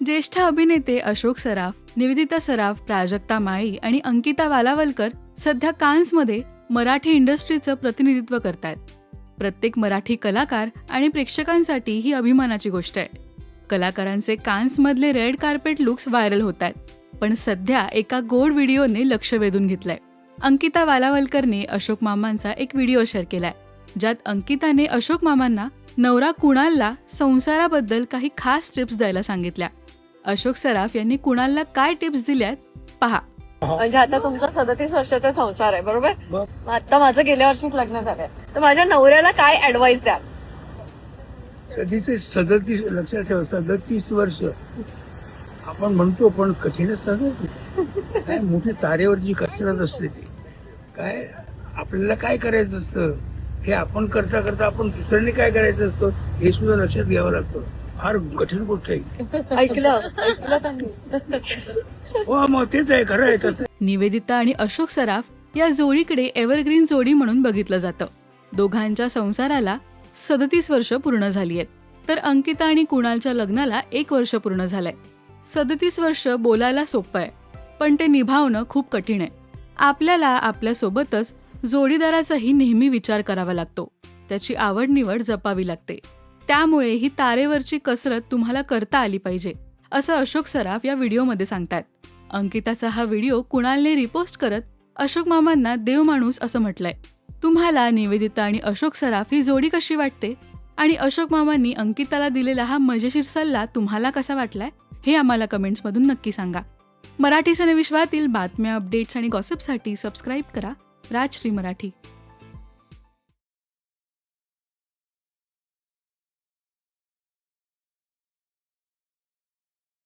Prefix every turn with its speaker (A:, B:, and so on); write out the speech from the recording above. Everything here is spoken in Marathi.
A: ज्येष्ठ अभिनेते अशोक सराफ, निवेदिता सराफ, प्राजक्ता माळी आणि अंकिता वालावलकर सध्या कान्समध्ये मराठी इंडस्ट्रीचं प्रतिनिधित्व करतायत. प्रत्येक मराठी कलाकार आणि प्रेक्षकांसाठी ही अभिमानाची गोष्ट आहे. कलाकारांचे कान्समधले रेड कार्पेट लुक्स व्हायरल होत आहेत. पण सध्या एका गोड व्हिडिओने लक्ष वेधून घेतलंय. अंकिता वालावलकरने अशोक मामांचा एक व्हिडिओ शेअर केलाय, ज्यात अंकिताने अशोक मामांना नवरा कुणालला संसाराबद्दल काही खास टिप्स द्यायला सांगितल्या. अशोक सराफ यांनी कुणालला काय टिप्स दिल्यात पहा.
B: म्हणजे आता तुमचा 37 वर्षाचा संसार आहे, बरोबर? आता माझं गेल्या वर्षीच लग्न झालंय, तर माझ्या नवऱ्याला काय ऍडवाइस द्याल?
C: 37 लक्षात ठेवा, 37 वर्ष आपण म्हणतो, पण कठीण असतात. काय मोठी तारेवरची कसरत असते ती. काय आपल्याला काय करायचं असतं हे आपण करता करता आपण दुसऱ्यांनी काय करायचं असतं हे सुद्धा लक्षात घ्यावं लागतं. फार कठीण गोष्ट आहे.
B: ऐकलं त्यांनी.
C: हो, मग तेच आहे, खरं आहे तसं.
A: निवेदिता आणि अशोक सराफ या जोडीकडे एव्हरग्रीन जोडी म्हणून बघितलं जातं. दोघांच्या संसाराला 37 वर्ष पूर्ण झाली आहेत, तर अंकिता आणि कुणालच्या लग्नाला 1 वर्ष पूर्ण झालंय. 37 वर्ष बोलायला सोपं आहे, पण ते निभावणं खूप कठीण आहे. आपल्याला आपल्यासोबतच जोडीदाराचाही नेहमी विचार करावा लागतो. त्याची आवड निवड जपावी लागते. त्यामुळे ही तारेवरची कसरत तुम्हाला करता आली पाहिजे, असं अशोक सराफ या व्हिडिओमध्ये सांगतात. अंकिताचा हा व्हिडिओ कुणालने रिपोस्ट करत अशोक मामांना देवमाणूस असं म्हटलंय. तुम्हाला निवेदिता आणि अशोक सराफ ही जोडी कशी वाटते आणि अशोक मामांनी अंकिताला दिलेला हा मजेशीर सल्ला तुम्हाला कसा वाटलाय हे आम्हाला कमेंट्समधून नक्की सांगा. मराठी सिनेविश्वातील बातम्या, अपडेट्स आणि गॉसिपसाठी सबस्क्राईब करा राजश्री मराठी.